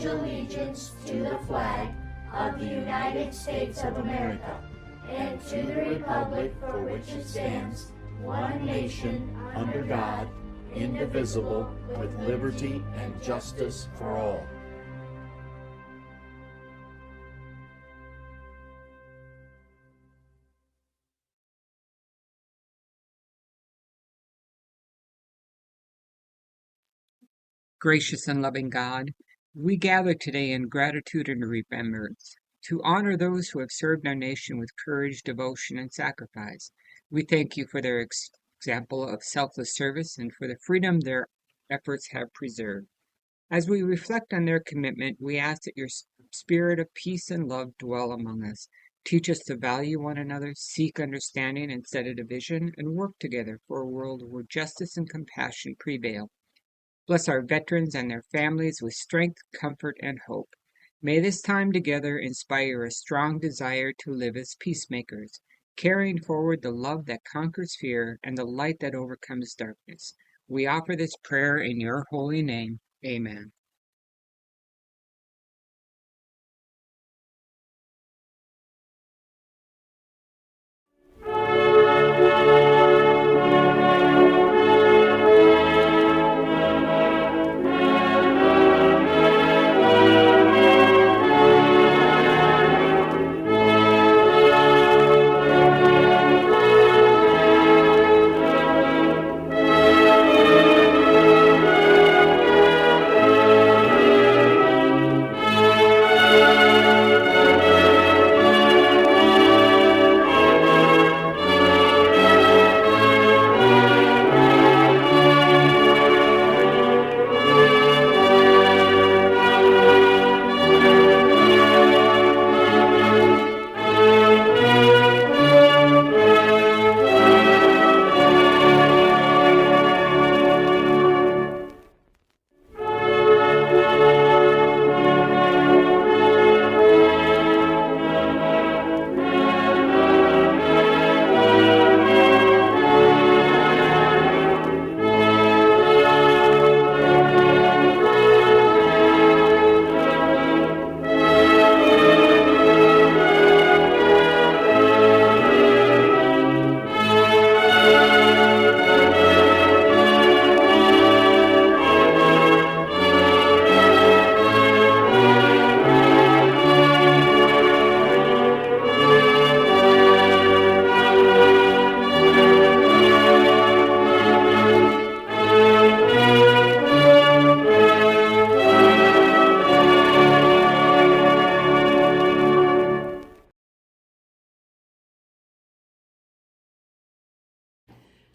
pledge allegiance to the flag of the United States of America and to the republic for which it stands, one nation, under God, indivisible, with liberty and justice for all. Gracious and loving God, we gather today in gratitude and remembrance to honor those who have served our nation with courage, devotion, and sacrifice. We thank you for their example of selfless service and for the freedom their efforts have preserved. As we reflect on their commitment, we ask that your spirit of peace and love dwell among us. Teach us to value one another, seek understanding instead of division, and work together for a world where justice and compassion prevail. Bless our veterans and their families with strength, comfort, and hope. May this time together inspire a strong desire to live as peacemakers, carrying forward the love that conquers fear and the light that overcomes darkness. We offer this prayer in your holy name. Amen.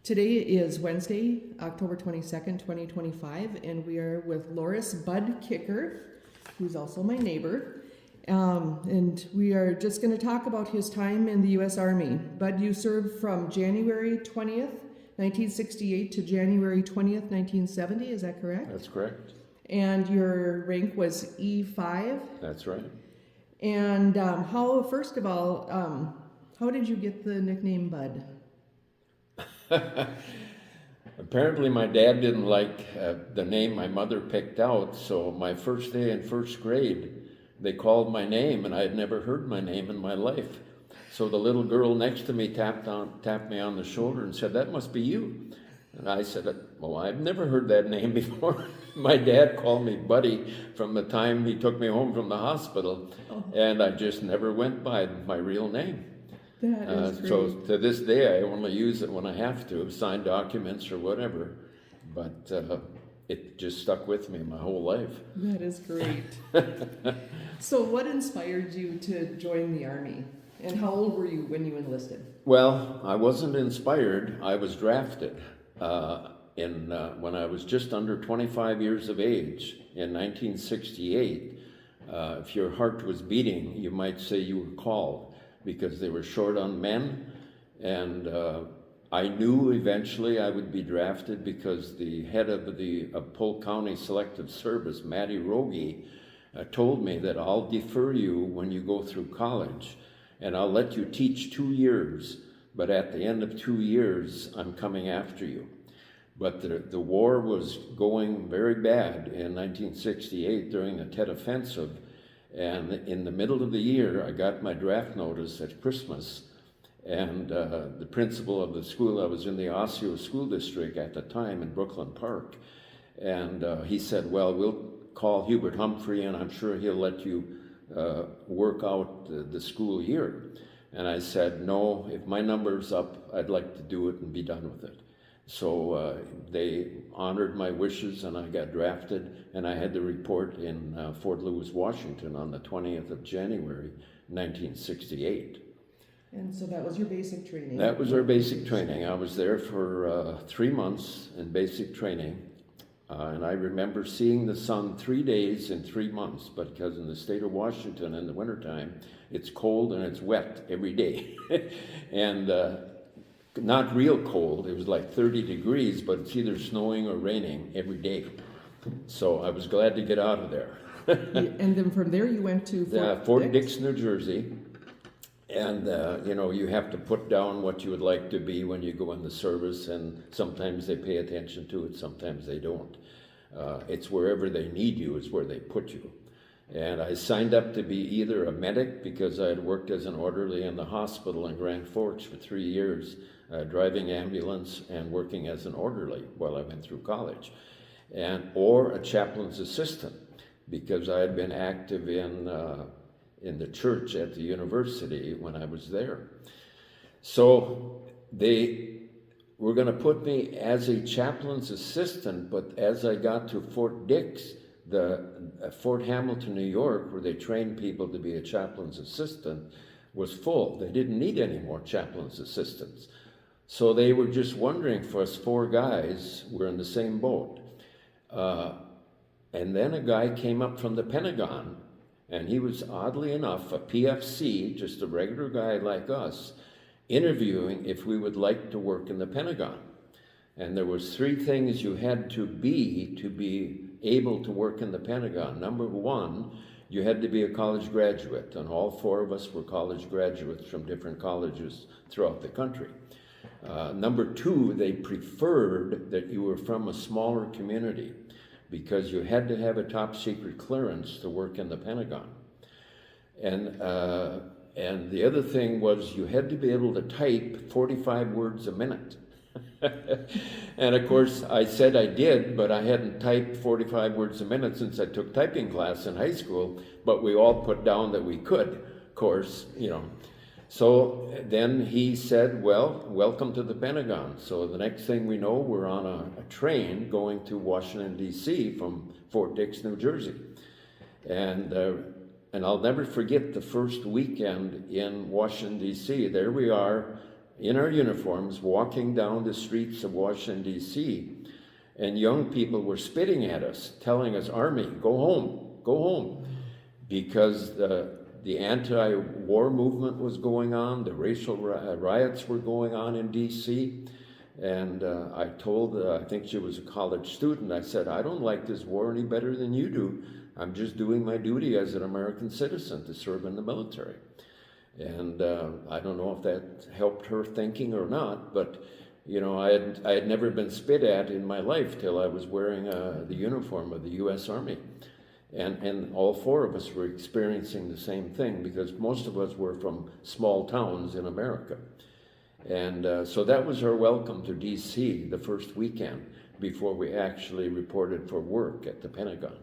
Today is Wednesday, October 22nd, 2025, and we are with Loris Bud Kicker, who's also my neighbor. And we are just going to talk about his time in the U.S. Army. Bud, you served from January 20th, 1968 to January 20th, 1970, is that correct? That's correct. And your rank was E5? That's right. And first of all, how did you get the nickname Bud? Apparently my dad didn't like the name my mother picked out, so my first day in first grade, they called my name, and I had never heard my name in my life. So the little girl next to me tapped me on the shoulder and said, "That must be you." And I said, "Well, I've never heard that name before." My dad called me Buddy from the time he took me home from the hospital, and I just never went by my real name. That is great. So to this day, I only use it when I have to, sign documents or whatever. But it just stuck with me my whole life. That is great. So what inspired you to join the Army? And how old were you when you enlisted? Well, I wasn't inspired. I was drafted when I was just under 25 years of age in 1968. If your heart was beating, you might say you were called, because they were short on men, and I knew eventually I would be drafted because the head of the Polk County Selective Service, Matty Rogie, told me that I'll defer you when you go through college, and I'll let you teach 2 years, but at the end of 2 years, I'm coming after you. But the war was going very bad in 1968 during the Tet Offensive. And in the middle of the year, I got my draft notice at Christmas. And the principal of the school, I was in the Osseo School District at the time in Brooklyn Park. And he said, well, we'll call Hubert Humphrey, and I'm sure he'll let you work out the school year. And I said, no, if my number's up, I'd like to do it and be done with it. So they honored my wishes, and I got drafted, and I had to report in Fort Lewis, Washington on the 20th of January, 1968. And so that was your basic training? That was our basic training. I was there for 3 months in basic training. And I remember seeing the sun 3 days in 3 months, because in the state of Washington in the wintertime, it's cold and it's wet every day. And not real cold, it was like 30 degrees, but it's either snowing or raining every day. So I was glad to get out of there. And then from there you went to Fort Dix, New Jersey. And, you have to put down what you would like to be when you go in the service, and sometimes they pay attention to it, sometimes they don't. It's wherever they need you is where they put you. And I signed up to be either a medic, because I had worked as an orderly in the hospital in Grand Forks for 3 years, driving ambulance and working as an orderly while I went through college, or a chaplain's assistant, because I had been active in the church at the university when I was there. So they were going to put me as a chaplain's assistant, but as I got to Fort Dix, Fort Hamilton, New York, where they trained people to be a chaplain's assistant, was full. They didn't need any more chaplain's assistants. So they were just wondering for us 4 guys, we're in the same boat. And then a guy came up from the Pentagon, and he was, oddly enough, a PFC, just a regular guy like us, interviewing if we would like to work in the Pentagon. And there was 3 things you had to be able to work in the Pentagon. Number 1, you had to be a college graduate, and all 4 of us were college graduates from different colleges throughout the country. Number 2, they preferred that you were from a smaller community, because you had to have a top secret clearance to work in the Pentagon. And the other thing was you had to be able to type 45 words a minute. And of course, I said I did, but I hadn't typed 45 words a minute since I took typing class in high school, but we all put down that we could, of course, So then he said, well, welcome to the Pentagon. So the next thing we know, we're on a train going to Washington, D.C. from Fort Dix, New Jersey. And I'll never forget the first weekend in Washington, D.C. There we are in our uniforms walking down the streets of Washington, D.C. And young people were spitting at us, telling us, Army, go home. Because the anti-war movement was going on, the racial riots were going on in D.C., and I told, I think she was a college student, I said, I don't like this war any better than you do. I'm just doing my duty as an American citizen to serve in the military. And I don't know if that helped her thinking or not, but I had never been spit at in my life till I was wearing the uniform of the U.S. Army. And all 4 of us were experiencing the same thing, because most of us were from small towns in America. And so that was our welcome to D.C. the first weekend before we actually reported for work at the Pentagon.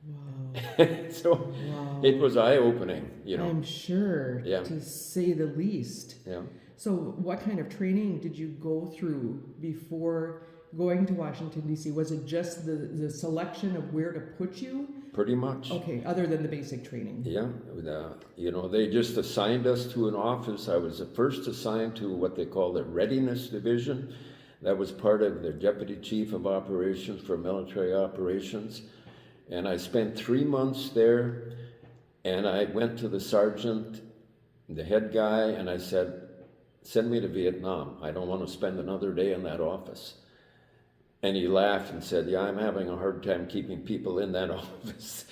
Wow. So wow. It was eye-opening, I'm sure, Yeah. to say the least. Yeah. So what kind of training did you go through before going to Washington, D.C.? Was it just the selection of where to put you? Pretty much. Okay, other than the basic training. Yeah, they just assigned us to an office. I was first assigned to what they call the Readiness Division. That was part of the Deputy Chief of Operations for Military Operations. And I spent 3 months there, and I went to the sergeant, the head guy, and I said, send me to Vietnam. I don't want to spend another day in that office. And he laughed and said, yeah, I'm having a hard time keeping people in that office.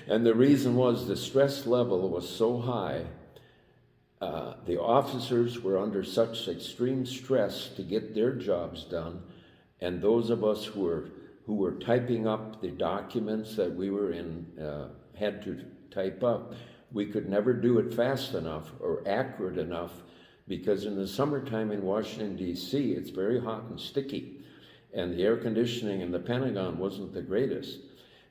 And the reason was the stress level was so high. The officers were under such extreme stress to get their jobs done. And those of us who were typing up the documents that we were had to type up, we could never do it fast enough or accurate enough, because in the summertime in Washington, D.C., it's very hot and sticky, and the air conditioning in the Pentagon wasn't the greatest.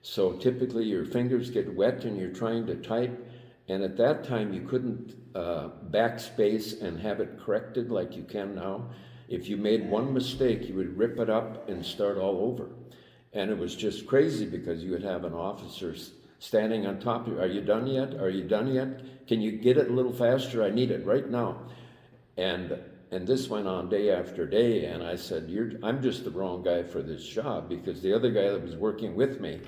So typically your fingers get wet and you're trying to type, and at that time you couldn't backspace and have it corrected like you can now. If you made one mistake, you would rip it up and start all over. And it was just crazy, because you would have an officer standing on top of you. Are you done yet? Are you done yet? Can you get it a little faster? I need it right now. And this went on day after day, and I said, I'm just the wrong guy for this job, because the other guy that was working with me,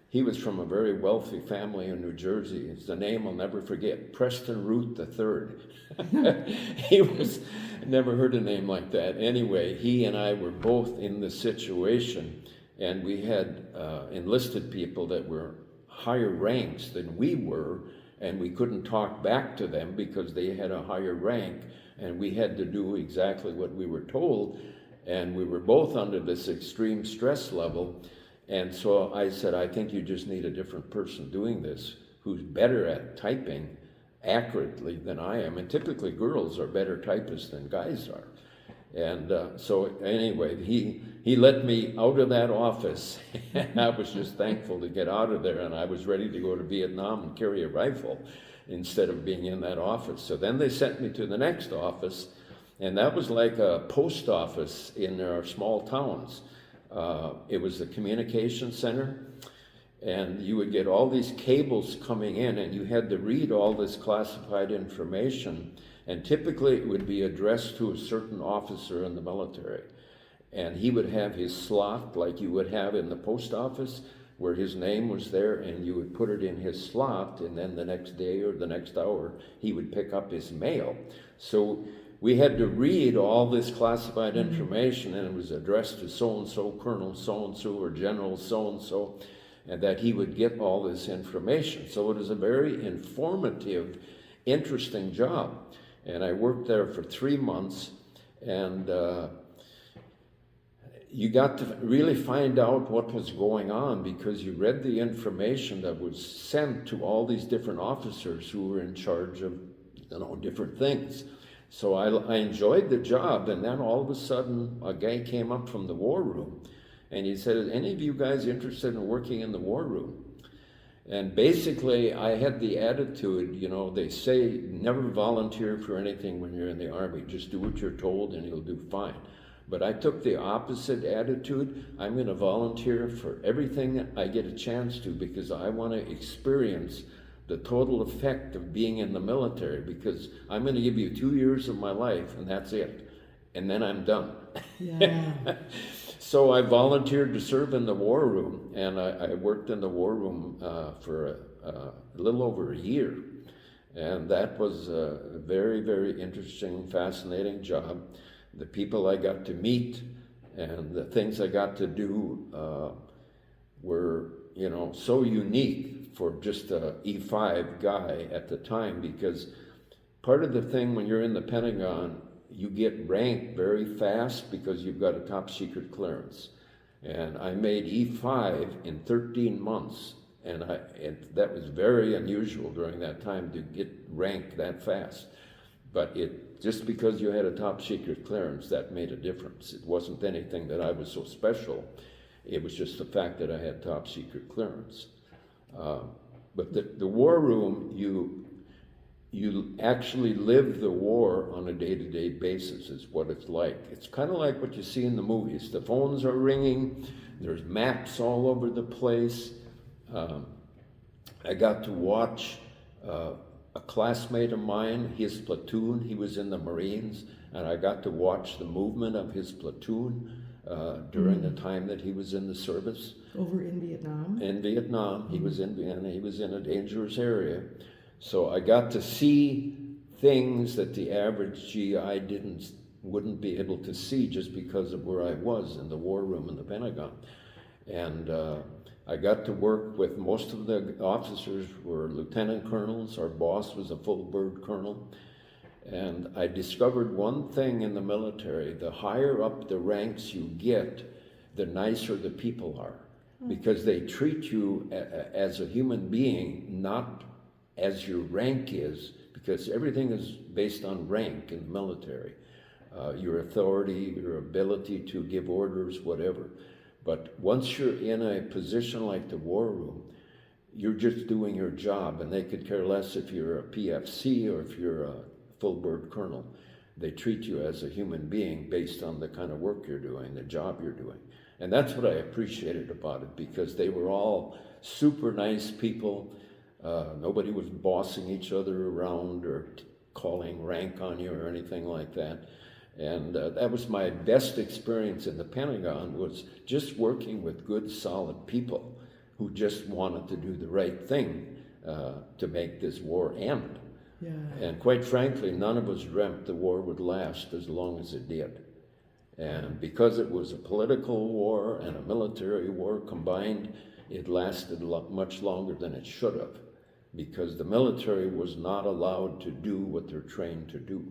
he was from a very wealthy family in New Jersey. It's the name I'll never forget, Preston Root III. He was, never heard a name like that. Anyway, he and I were both in this situation, and we had enlisted people that were higher ranks than we were, and we couldn't talk back to them because they had a higher rank, and we had to do exactly what we were told, and we were both under this extreme stress level. And so I said, I think you just need a different person doing this, who's better at typing accurately than I am. And typically girls are better typists than guys are. And so anyway, he let me out of that office. And I was just thankful to get out of there, and I was ready to go to Vietnam and carry a rifle instead of being in that office. So then they sent me to the next office, and that was like a post office in our small towns. It was the communication center, and you would get all these cables coming in, and you had to read all this classified information, and typically it would be addressed to a certain officer in the military, and he would have his slot like you would have in the post office, where his name was there, and you would put it in his slot, and then the next day or the next hour he would pick up his mail. So we had to read all this classified information, and it was addressed to so-and-so, Colonel so-and-so, or General so-and-so, and that he would get all this information. So it was a very informative, interesting job. And I worked there for 3 months, and you got to really find out what was going on, because you read the information that was sent to all these different officers who were in charge of, different things. So I enjoyed the job, and then all of a sudden a guy came up from the war room, and he said, "Are any of you guys interested in working in the war room?" And basically I had the attitude, they say never volunteer for anything when you're in the Army. Just do what you're told and you'll do fine. But I took the opposite attitude. I'm going to volunteer for everything I get a chance to, because I want to experience the total effect of being in the military, because I'm going to give you 2 years of my life, and that's it. And then I'm done. Yeah. So I volunteered to serve in the war room, and I worked in the war room for a little over a year. And that was a very, very interesting, fascinating job. The people I got to meet and the things I got to do were, so unique for just a E5 guy at the time, because part of the thing when you're in the Pentagon, you get ranked very fast because you've got a top secret clearance. And I made E5 in 13 months, and that was very unusual during that time to get ranked that fast. But just because you had a top secret clearance, that made a difference. It wasn't anything that I was so special. It was just the fact that I had top secret clearance. But the war room, you actually live the war on a day-to-day basis is what it's like. It's kind of like what you see in the movies. The phones are ringing, there's maps all over the place. I got to watch a classmate of mine, his platoon, he was in the Marines, and I got to watch the movement of his platoon during the time that he was in the service. Over in Vietnam? In Vietnam. He was in Vienna. He was in a dangerous area. So I got to see things that the average GI wouldn't be able to see just because of where I was in the war room in the Pentagon. And I got to work with most of the officers were lieutenant colonels. Our boss was a full bird colonel. And I discovered one thing in the military: the higher up the ranks you get, the nicer the people are, because they treat you as a human being, not as your rank is, because everything is based on rank in the military. Your authority, your ability to give orders, whatever. But once you're in a position like the war room, you're just doing your job, and they could care less if you're a PFC or if you're a full bird colonel. They treat you as a human being based on the kind of work you're doing, the job you're doing. And that's what I appreciated about it, because they were all super nice people. Nobody was bossing each other around or calling rank on you or anything like that. And that was my best experience in the Pentagon, was just working with good, solid people who just wanted to do the right thing to make this war end. Yeah. And quite frankly, none of us dreamt the war would last as long as it did. And because it was a political war and a military war combined, it lasted much longer than it should have, because the military was not allowed to do what they're trained to do.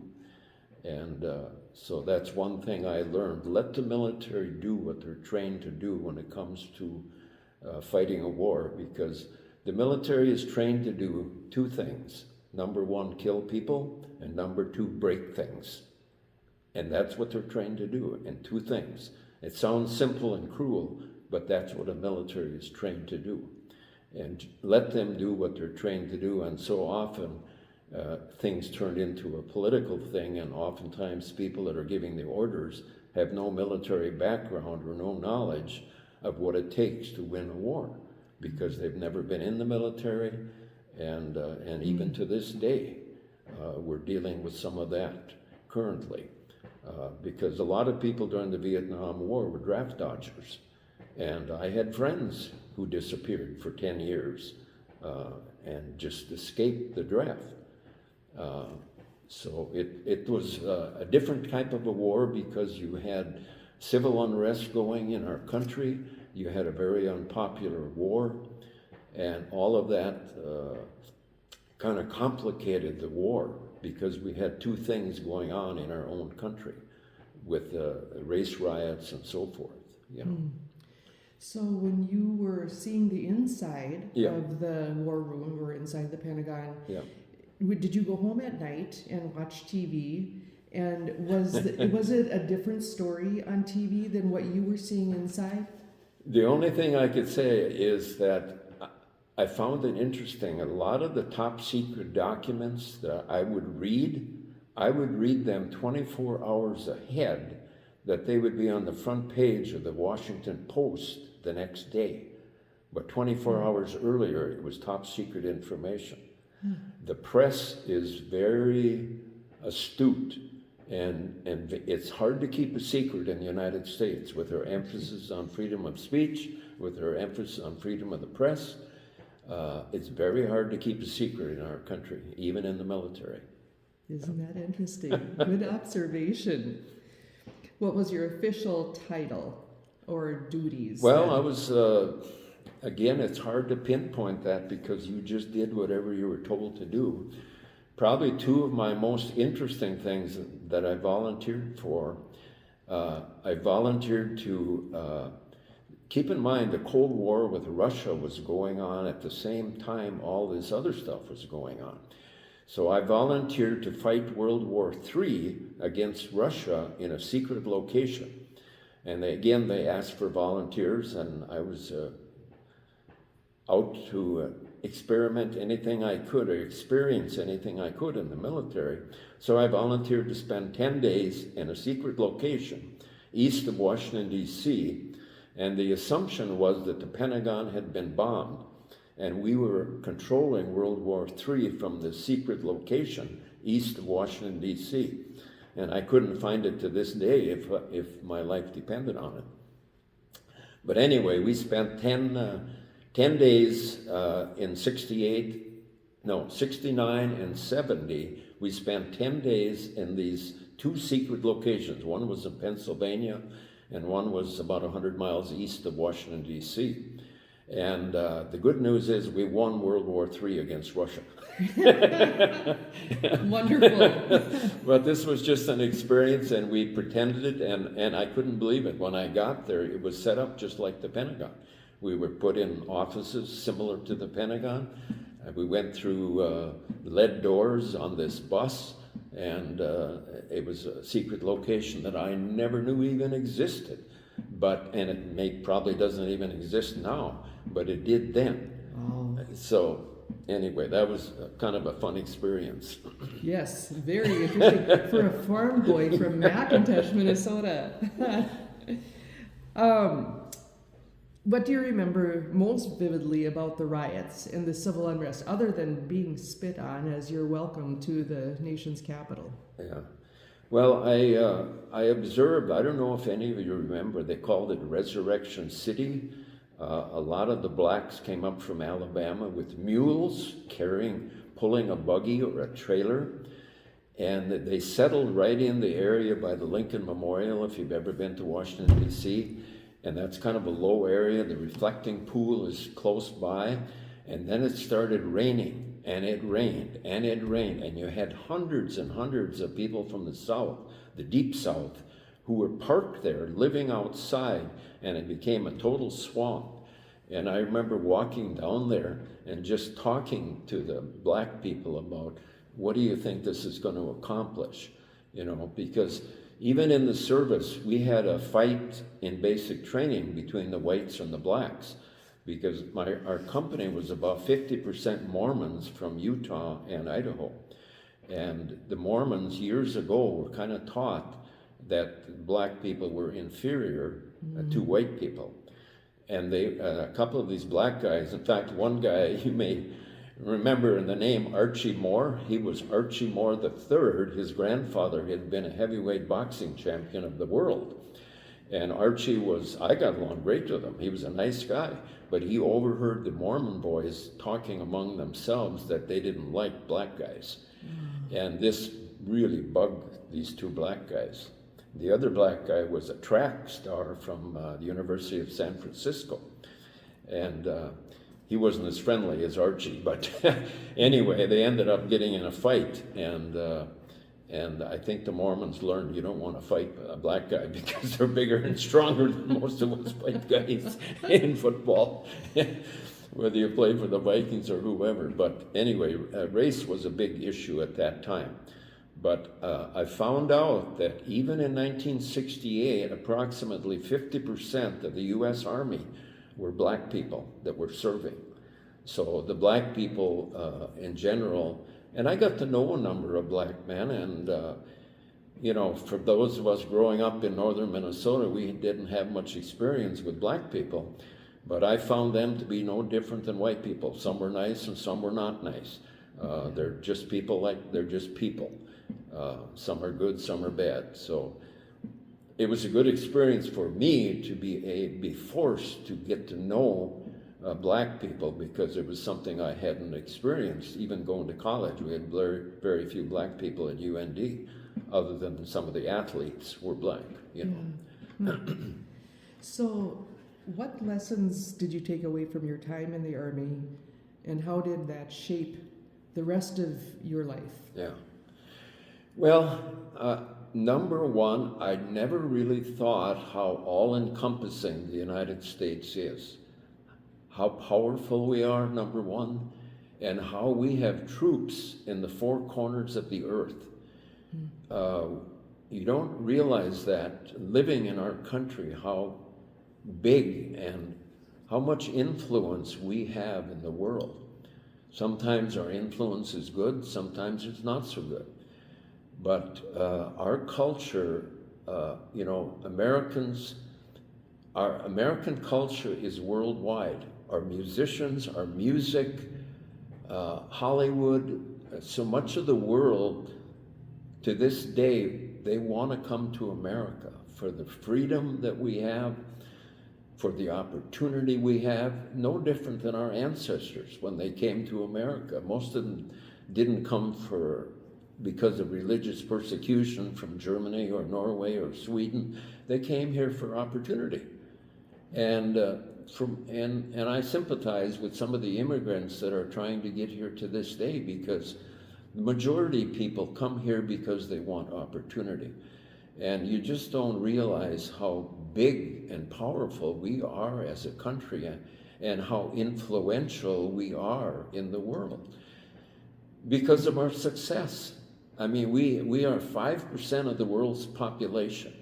And so that's one thing I learned. Let the military do what they're trained to do when it comes to fighting a war, because the military is trained to do two things. Number one, kill people, and number two, break things. And that's what they're trained to do, and two things. It sounds simple and cruel, but that's what a military is trained to do. And let them do what they're trained to do, and so often things turned into a political thing, and oftentimes people that are giving the orders have no military background or no knowledge of what it takes to win a war, because they've never been in the military, and even to this day, we're dealing with some of that currently, because a lot of people during the Vietnam War were draft dodgers, and I had friends who disappeared for 10 years and just escaped the draft. So it was a different type of a war, because you had civil unrest going in our country, you had a very unpopular war, and all of that kind of complicated the war, because we had two things going on in our own country with race riots and so forth, you know. So when you were seeing the inside Yeah. of the war room or inside the Pentagon, Yeah. did you go home at night and watch TV? And was it a different story on TV than what you were seeing inside? The only thing I could say is that I found it interesting. A lot of the top secret documents that I would read them 24 hours ahead, that they would be on the front page of the Washington Post the next day. But 24 hours earlier, it was top secret information. The press is very astute, and it's hard to keep a secret in the United States, with our emphasis on freedom of speech, with our emphasis on freedom of the press. It's very hard to keep a secret in our country, even in the military. Isn't that interesting? Good observation. What was your official title or duties? Well, I was, again, it's hard to pinpoint that, because you just did whatever you were told to do. Probably two of my most interesting things that I volunteered for, I volunteered to, keep in mind the Cold War with Russia was going on at the same time all this other stuff was going on. So I volunteered to fight World War III against Russia in a secret location. And they asked for volunteers, and I was out to experiment anything I could, or experience anything I could in the military. So I volunteered to spend 10 days in a secret location east of Washington, D.C., and the assumption was that the Pentagon had been bombed, and we were controlling World War III from the secret location east of Washington, D.C., and I couldn't find it to this day if my life depended on it. But anyway, we spent 10 days in 69 and 70. We spent 10 days in these two secret locations. One was in Pennsylvania, and one was about 100 miles east of Washington, D.C. And the good news is we won World War III against Russia. Wonderful. But this was just an experience, and we pretended it, and I couldn't believe it. When I got there, it was set up just like the Pentagon. We were put in offices similar to the Pentagon. We went through lead doors on this bus, and it was a secret location that I never knew even existed. And it probably doesn't even exist now, but it did then. Oh. So anyway, that was kind of a fun experience. Yes, very interesting for a farm boy from McIntosh, Minnesota. What do you remember most vividly about the riots and the civil unrest, other than being spit on as your welcome to the nation's capital? Yeah. Well, I observed, I don't know if any of you remember, they called it Resurrection City. A lot of the blacks came up from Alabama with mules pulling a buggy or a trailer. And they settled right in the area by the Lincoln Memorial, if you've ever been to Washington, D.C. And that's kind of a low area. The reflecting pool is close by. And then it started raining, and it rained, and it rained. And you had hundreds and hundreds of people from the South, the deep South, who were parked there, living outside, and it became a total swamp. And I remember walking down there and just talking to the black people about, what do you think this is going to accomplish? You know, because even in the service, we had a fight in basic training between the whites and the blacks, because our company was about 50% Mormons from Utah and Idaho. And the Mormons years ago were kind of taught that black people were inferior to white people. And a couple of these black guys, in fact, one guy you may remember the name Archie Moore. He was Archie Moore III. His grandfather had been a heavyweight boxing champion of the world. And Archie I got along great with him. He was a nice guy, but he overheard the Mormon boys talking among themselves that they didn't like black guys. And this really bugged these two black guys. The other black guy was a track star from the University of San Francisco. And he wasn't as friendly as Archie, but anyway, they ended up getting in a fight. And I think the Mormons learned you don't want to fight a black guy because they're bigger and stronger than most of us white guys in football, whether you play for the Vikings or whoever. But anyway, race was a big issue at that time. But I found out that even in 1968, approximately 50% of the U.S. Army were black people that were serving. So the black people in general, and I got to know a number of black men, and you know, for those of us growing up in northern Minnesota, we didn't have much experience with black people, but I found them to be no different than white people. Some were nice and some were not nice. They're just people they're just people. Some are good, some are bad. So it was a good experience for me to be forced to get to know black people, because it was something I hadn't experienced. Even going to college, we had very, very few black people at UND, other than some of the athletes were black, you know. So what lessons did you take away from your time in the Army, and how did that shape the rest of your life? Yeah. Well, number one, I never really thought how all-encompassing the United States is. How powerful we are, number one, and how we have troops in the four corners of the earth. You don't realize that living in our country, how big and how much influence we have in the world. Sometimes our influence is good, sometimes it's not so good. But our culture, you know, our American culture is worldwide. Our musicians, our music, Hollywood, so much of the world, to this day, they want to come to America for the freedom that we have, for the opportunity we have, no different than our ancestors when they came to America. Most of them didn't come because of religious persecution from Germany or Norway or Sweden. They came here for opportunity. And and I sympathize with some of the immigrants that are trying to get here to this day, because the majority of people come here because they want opportunity. And you just don't realize how big and powerful we are as a country, and how influential we are in the world because of our success. I mean, we are 5% of the world's population,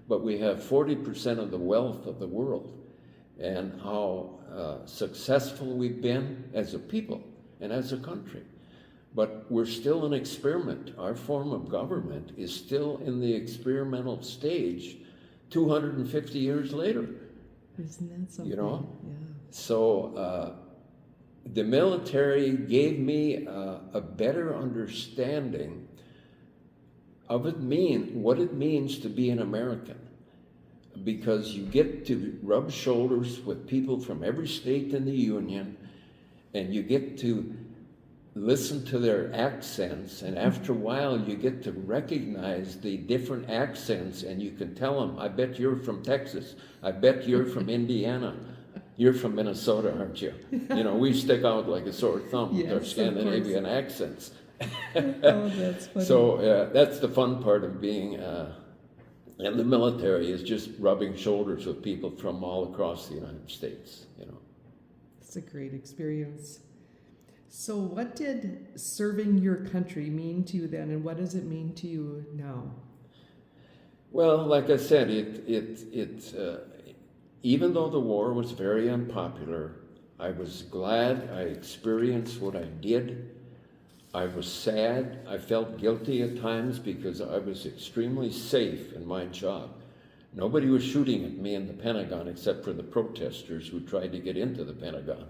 but we have 40% of the wealth of the world, and how successful we've been as a people and as a country. But we're still an experiment. Our form of government is still in the experimental stage 250 years later. Isn't that something? You know? Yeah. So the military gave me a better understanding of what it means to be an American, because you get to rub shoulders with people from every state in the Union, and you get to listen to their accents, and after a while you get to recognize the different accents, and you can tell them, I bet you're from Texas, I bet you're from Indiana, you're from Minnesota, aren't you? You know, we stick out like a sore thumb with our Scandinavian accents. Oh, that's funny. So that's the fun part of being in the military, is just rubbing shoulders with people from all across the United States, you know. It's a great experience. So what did serving your country mean to you then, and what does it mean to you now? Well, like I said, even though the war was very unpopular, I was glad I experienced what I did. I was sad. I felt guilty at times because I was extremely safe in my job. Nobody was shooting at me in the Pentagon except for the protesters who tried to get into the Pentagon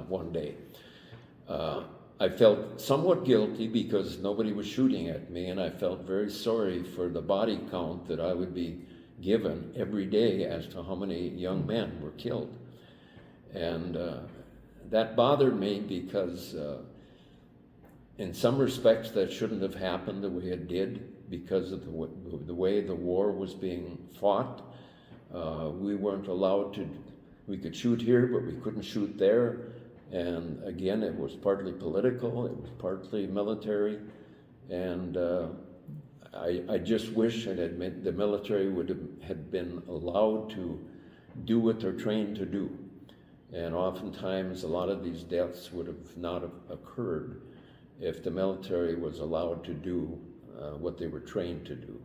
one day. I felt somewhat guilty because nobody was shooting at me, and I felt very sorry for the body count that I would be given every day as to how many young men were killed. And that bothered me because in some respects that shouldn't have happened the way it did, because of the way the war was being fought. We weren't allowed to, we could shoot here, but we couldn't shoot there. And again, it was partly political, it was partly military, and I just wish the military had been allowed to do what they're trained to do. And oftentimes, a lot of these deaths would have not have occurred if the military was allowed to do what they were trained to do.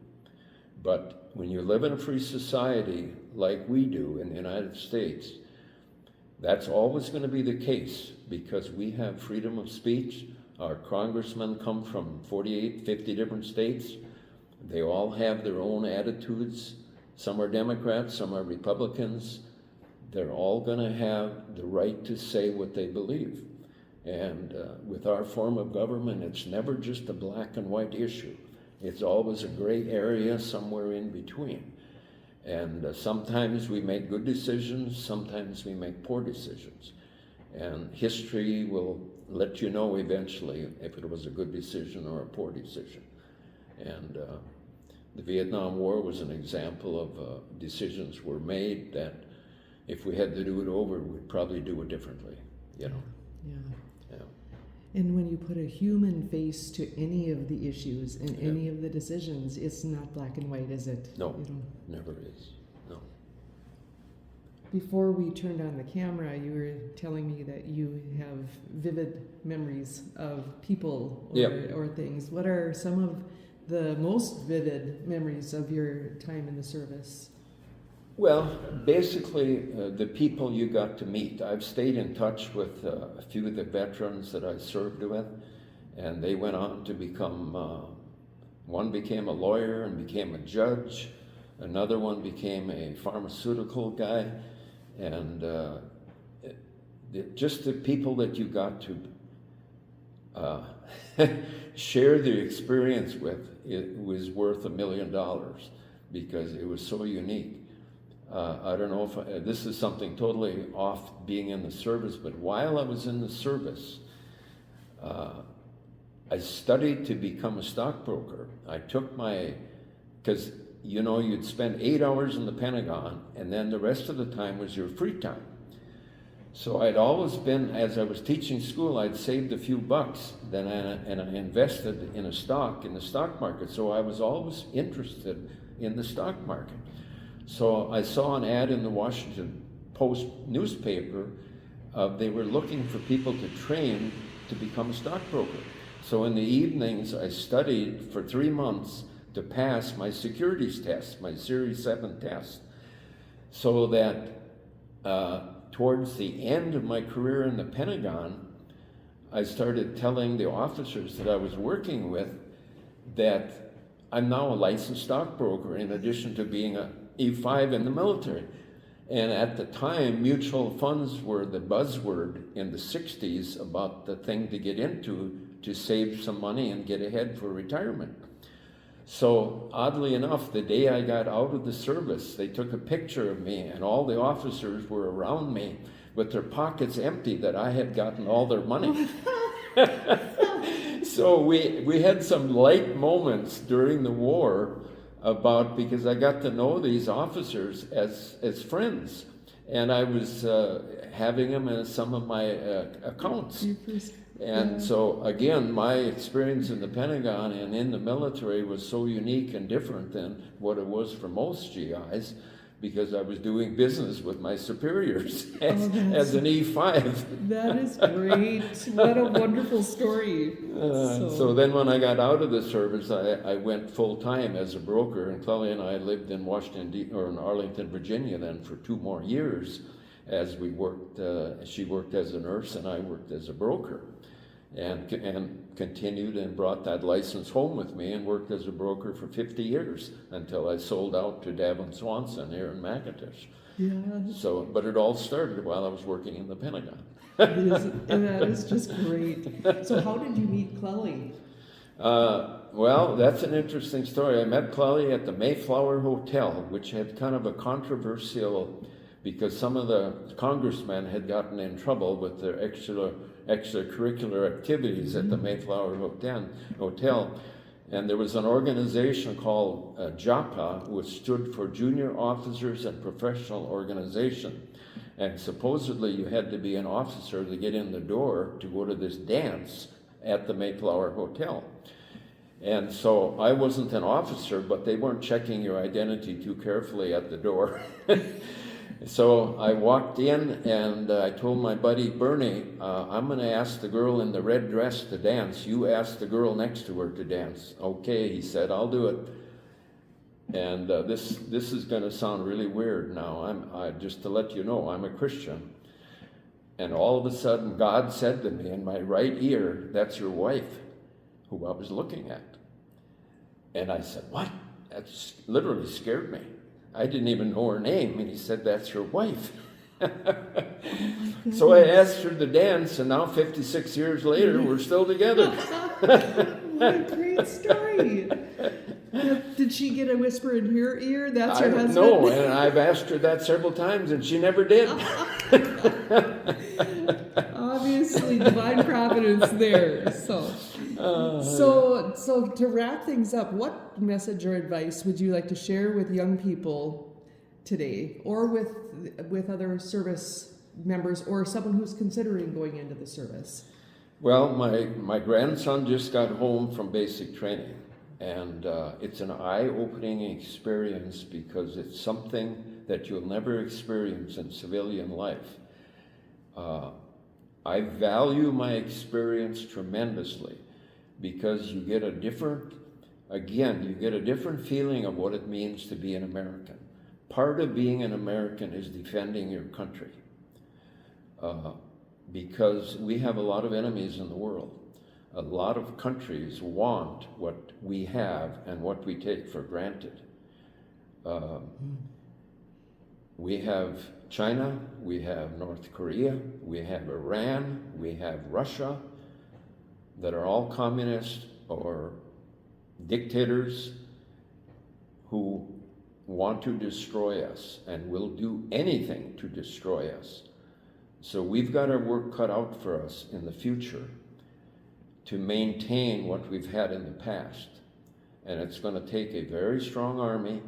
But when you live in a free society like we do in the United States, that's always going to be the case, because we have freedom of speech. Our congressmen come from 48, 50 different states. They all have their own attitudes. Some are Democrats, some are Republicans. They're all going to have the right to say what they believe. And with our form of government, it's never just a black and white issue. It's always a gray area somewhere in between. And sometimes we make good decisions, sometimes we make poor decisions. And history will let you know eventually if it was a good decision or a poor decision. And the Vietnam War was an example of decisions were made that if we had to do it over, we'd probably do it differently, you know. Yeah. Yeah. And when you put a human face to any of the issues and any of the decisions, it's not black and white, is it? No, never is. No. Before we turned on the camera, you were telling me that you have vivid memories of people or things. What are some of the most vivid memories of your time in the service? Well, basically, the people you got to meet. I've stayed in touch with a few of the veterans that I served with, and they went on to become, one became a lawyer and became a judge, another one became a pharmaceutical guy, and just the people that you got to share the experience with, it was worth $1 million because it was so unique. I don't know if this is something totally off being in the service, but while I was in the service, I studied to become a stockbroker. I took because you know, you'd spend 8 hours in the Pentagon, and then the rest of the time was your free time. So I'd always been, as I was teaching school, I'd saved a few bucks, then and I invested in the stock market. So I was always interested in the stock market. So I saw an ad in the Washington Post newspaper. They were looking for people to train to become a stockbroker. So in the evenings, I studied for 3 months to pass my securities test, my Series 7 test, so that towards the end of my career in the Pentagon, I started telling the officers that I was working with that I'm now a licensed stockbroker in addition to being a E5 in the military. And at the time, mutual funds were the buzzword in the 60s about the thing to get into to save some money and get ahead for retirement. So oddly enough, the day I got out of the service, they took a picture of me and all the officers were around me with their pockets empty that I had gotten all their money. So we had some light moments during the war because I got to know these officers as friends, and I was having them in some of my accounts. And so again, my experience in the Pentagon and in the military was so unique and different than what it was for most GIs, because I was doing business with my superiors as an E5. That is great. What a wonderful story. So then when I got out of the service, I went full-time as a broker, and Chloe and I lived in in Arlington, Virginia then for 2 more years as we worked. She worked as a nurse and I worked as a broker, and continued and brought that license home with me and worked as a broker for 50 years until I sold out to Davin Swanson here in McIntosh. Yeah. So, but it all started while I was working in the Pentagon. That is just great. So how did you meet Clelly? Well, that's an interesting story. I met Clelly at the Mayflower Hotel, which had kind of a controversial, because some of the congressmen had gotten in trouble with their extracurricular activities at the Mayflower Hotel. And there was an organization called JAPA, which stood for Junior Officers and Professional Organization. And supposedly you had to be an officer to get in the door to go to this dance at the Mayflower Hotel. And so I wasn't an officer, but they weren't checking your identity too carefully at the door. So I walked in and I told my buddy Bernie, I'm going to ask the girl in the red dress to dance. You ask the girl next to her to dance. Okay, he said, I'll do it. And this is going to sound really weird now. Just to let you know, I'm a Christian. And all of a sudden, God said to me in my right ear, that's your wife, who I was looking at. And I said, what? That literally scared me. I didn't even know her name, and he said, that's your wife. So I asked her to dance, and now 56 years later, we're still together. What a great story. Did she get a whisper in her ear? That's her husband? No, and I've asked her that several times, and she never did. Obviously, divine providence there. So to wrap things up, what message or advice would you like to share with young people today, or with other service members, or someone who's considering going into the service? Well, my grandson just got home from basic training, and it's an eye-opening experience because it's something that you'll never experience in civilian life. I value my experience tremendously because you get a different feeling of what it means to be an American. Part of being an American is defending your country. Because we have a lot of enemies in the world. A lot of countries want what we have and what we take for granted. We have China, we have North Korea, we have Iran, we have Russia, that are all communists or dictators who want to destroy us and will do anything to destroy us. So we've got our work cut out for us in the future to maintain what we've had in the past. And it's going to take a very strong army,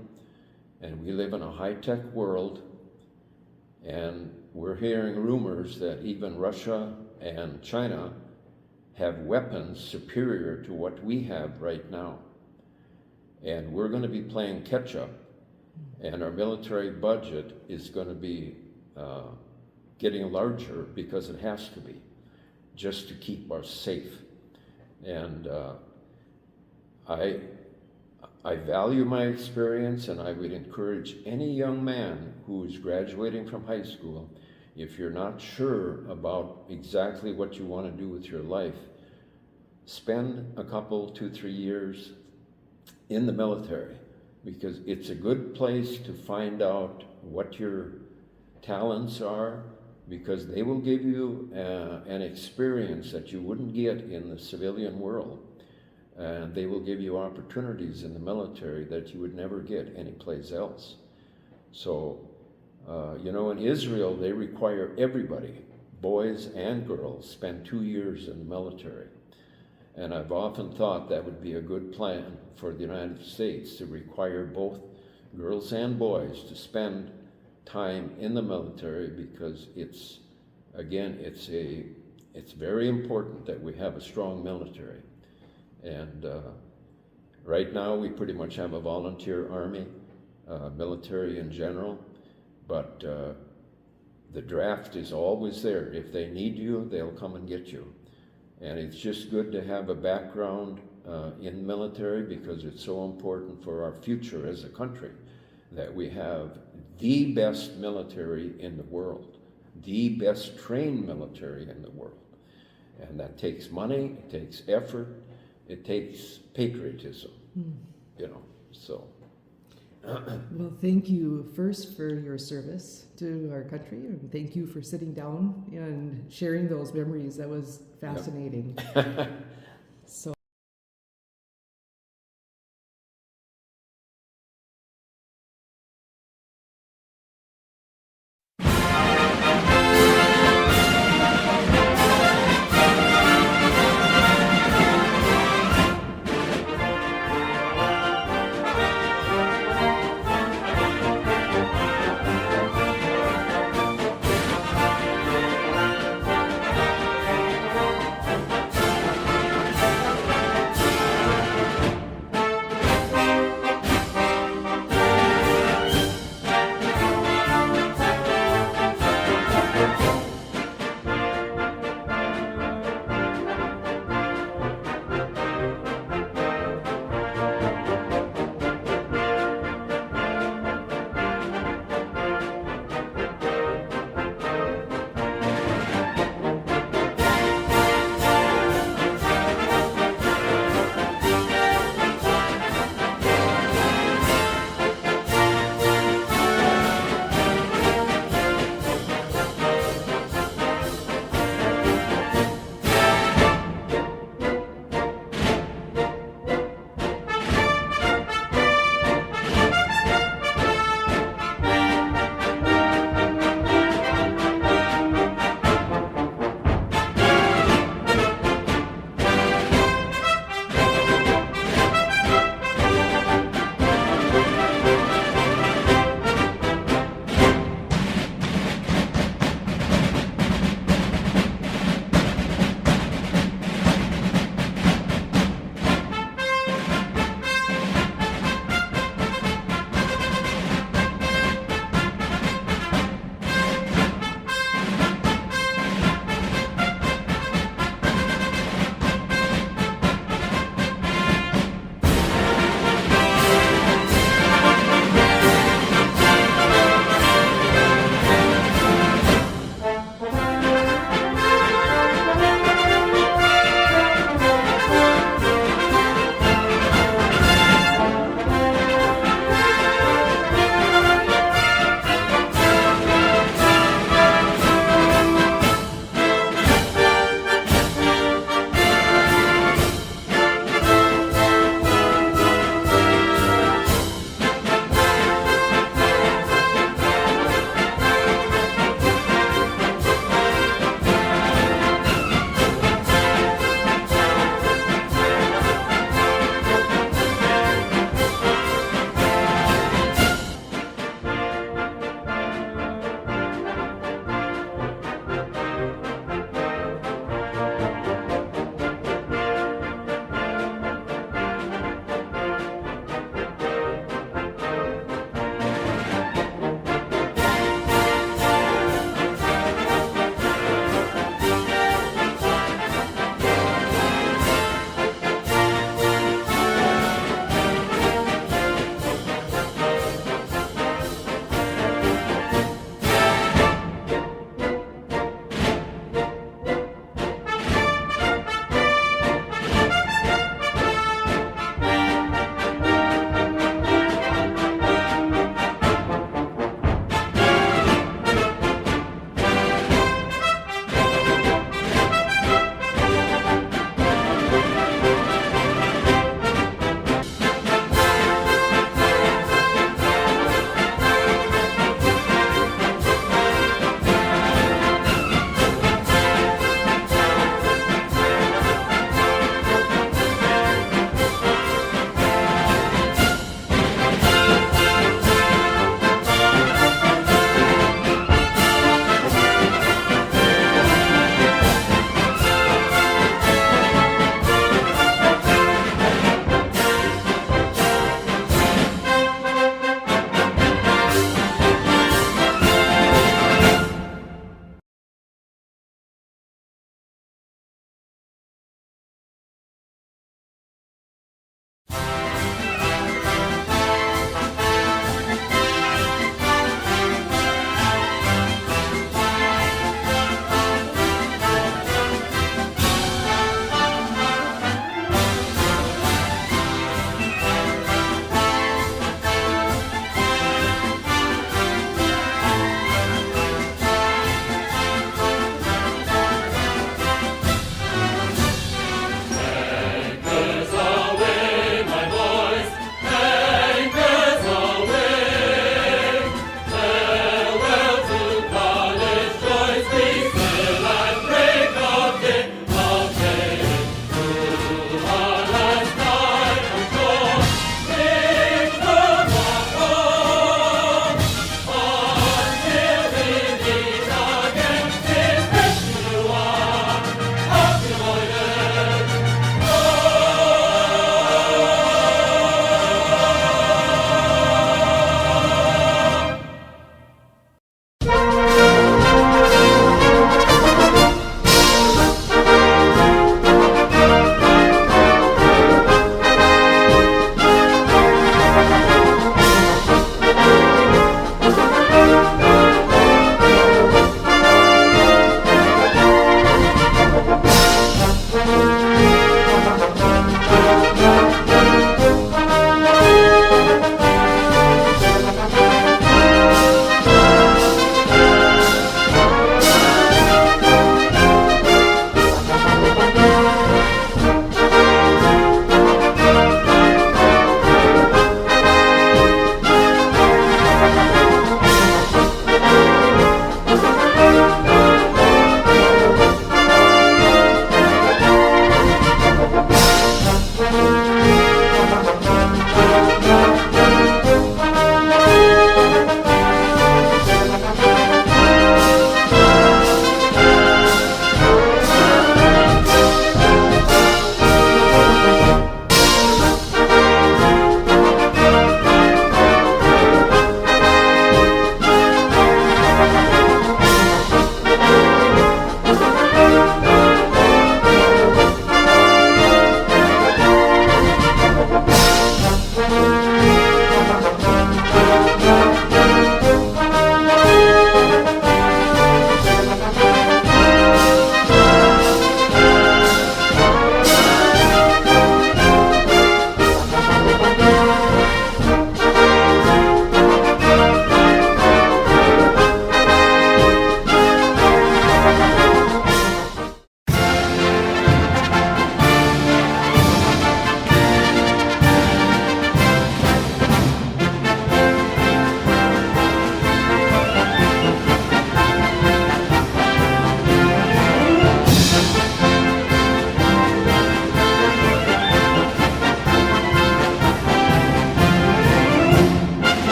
and we live in a high-tech world, and we're hearing rumors that even Russia and China have weapons superior to what we have right now. And we're going to be playing catch up, and our military budget is going to be getting larger because it has to be, just to keep us safe. And I value my experience, and I would encourage any young man who is graduating from high school, if you're not sure about exactly what you want to do with your life, spend a couple, 2-3 years in the military, because it's a good place to find out what your talents are, because they will give you an experience that you wouldn't get in the civilian world. And they will give you opportunities in the military that you would never get anyplace else. So, in Israel, they require everybody, boys and girls, spend 2 years in the military. And I've often thought that would be a good plan for the United States, to require both girls and boys to spend time in the military, because it's very important that we have a strong military. And right now we pretty much have a volunteer army, military in general, but the draft is always there. If they need you, they'll come and get you. And it's just good to have a background in military, because it's so important for our future as a country, that we have the best military in the world, the best trained military in the world. And that takes money, it takes effort, it takes patriotism, so. Well, thank you first for your service to our country, and thank you for sitting down and sharing those memories. That was fascinating.